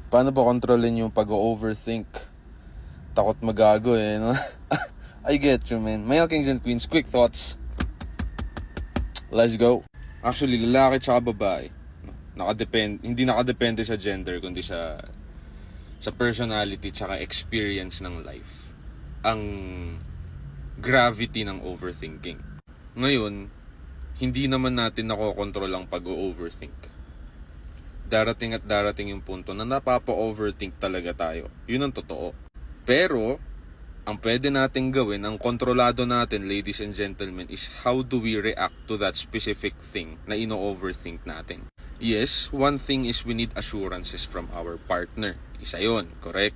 Paano ba kontrolin yung pag-overthink? Takot magago no? I get you, man. Male Kings and Queens, quick thoughts. Let's go. Actually, lalaki tsaka babae. Hindi nakadepende sa gender, kundi sa personality tsaka experience ng life. Ang gravity ng overthinking. Ngayon, hindi naman natin nakokontrol ang pag-overthink. Darating at darating yung punto na napapa-overthink talaga tayo. Yun ang totoo. Pero, ang pwede natin gawin, ang kontrolado natin, ladies and gentlemen, is how do we react to that specific thing na ino-overthink natin. Yes, one thing is we need assurances from our partner. Isa yun, correct?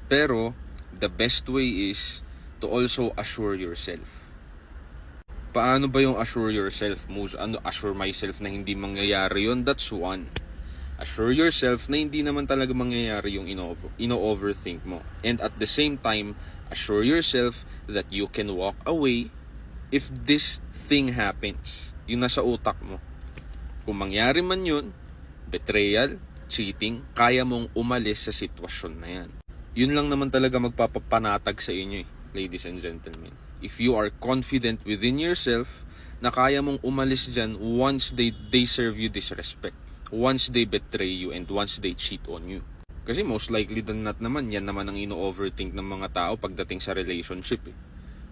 Pero, the best way is to also assure yourself. Paano ba yung assure yourself? Assure myself na hindi mangyayari yun? That's one. Assure yourself na hindi naman talaga mangyayari yung ino-overthink mo. And at the same time, assure yourself that you can walk away if this thing happens. Yung nasa utak mo. Kung mangyari man yun, betrayal, cheating, kaya mong umalis sa sitwasyon na yan. Yun lang naman talaga magpapapanatag sa inyo ladies and gentlemen. If you are confident within yourself na kaya mong umalis dyan once they serve you disrespect. Once they betray you and once they cheat on you. Kasi most likely than not naman, yan naman ang ino-overthink ng mga tao pagdating sa relationship.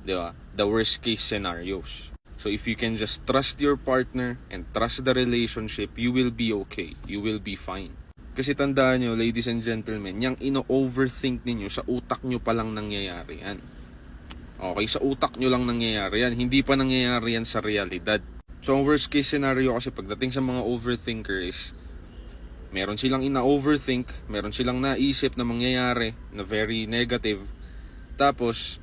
Diba? The worst case scenarios. So if you can just trust your partner and trust the relationship, you will be okay. You will be fine. Kasi tandaan nyo, ladies and gentlemen, yung ino-overthink ninyo, sa utak nyo pa lang nangyayari yan. Okay, sa utak nyo lang nangyayari yan. Hindi pa nangyayari yan sa realidad. So, ang worst case scenario kasi pagdating sa mga overthinker is meron silang ina-overthink, meron silang naisip na mangyayari na very negative. Tapos,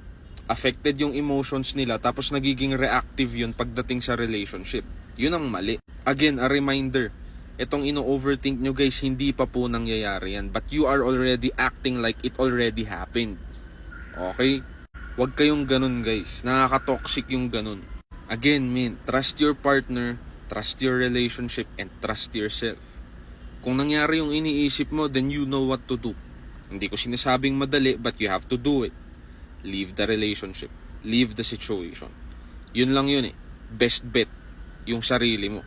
affected yung emotions nila. Tapos, nagiging reactive yun pagdating sa relationship. Yun ang mali. Again, a reminder. Itong ino-overthink nyo guys, hindi pa po nangyayari yan. But you are already acting like it already happened. Okay? Huwag kayong ganun guys. Nakaka-toxic yung ganun. Again, trust your partner, trust your relationship, and trust yourself. Kung nangyari yung iniisip mo, then you know what to do. Hindi ko sinasabing madali, but you have to do it. Leave the relationship. Leave the situation. Yun lang yun Best bet, yung sarili mo.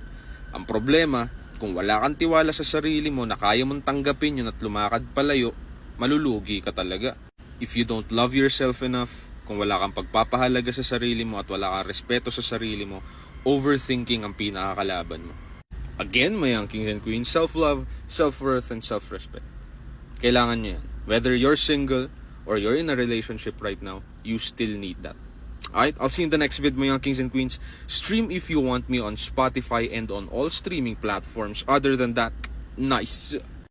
Ang problema, kung wala kang tiwala sa sarili mo na kaya mong tanggapin yun at lumakad palayo, malulugi ka talaga. If you don't love yourself enough, kung wala kang pagpapahalaga sa sarili mo at wala kang respeto sa sarili mo, overthinking ang pinakakalaban mo. Again, my young kings and queens, self-love, self-worth, and self-respect. Kailangan nyo yan. Whether you're single or you're in a relationship right now, you still need that. Alright, I'll see you in the next vid, my young kings and queens. Stream if you want me on Spotify and on all streaming platforms. Other than that, nice.